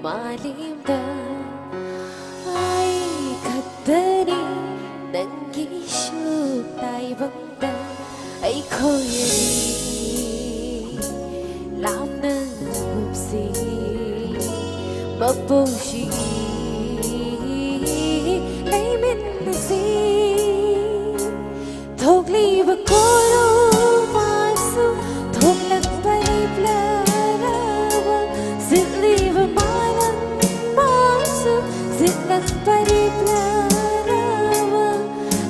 마림다 ai 가더니 난기 슈타이 bằng ấy khơi đi làm nên một gì mà vô gì lấy mình gì thuộc ly và cô đâu mà su thuộc lặng bay bla ra giữ ly và mai lặng mà su giữ lặng bay bla ra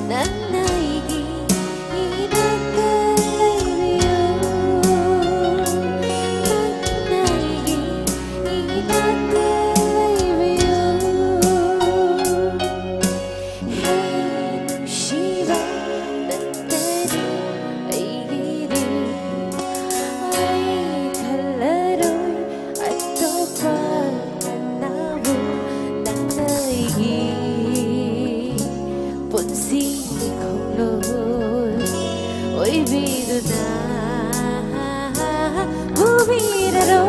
nắng này ôi vì đời na vui ra đâu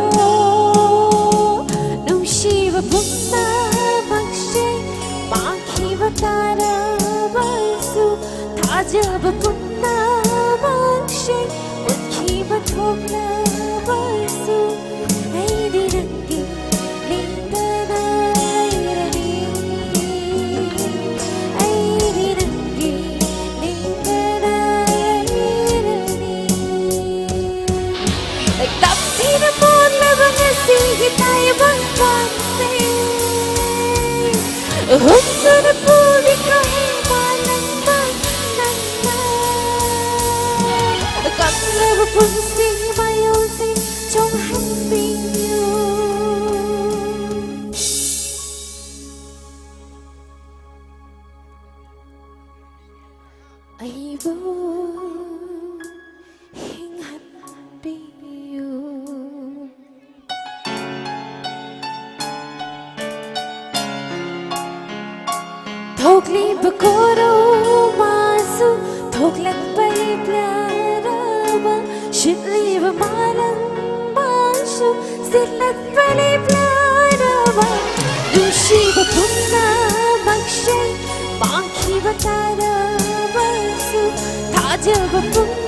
nung chi và bút ta bằng xe mà khi và ta đã bao su thả giờ và bút ta bằng xe một khi và thuộc là bao su hãy đi đăng ký lên ta đây là đi hãy đi đăng ký lên ta đây tập đi na mon na bang sige tayo bang pansin husto na puli ka malang bang nang cắt lê và phun sinh mai yêu sinh trong hành tình yêu ai vô hình hạnh thuộc ly và cô đâu mà su thuộc lặng bay bla ra shit ly và mai lặng mà su shit lặng bay bla ra du shi và phun na bằng say mà khi và ta đã bay su thả giờ và phun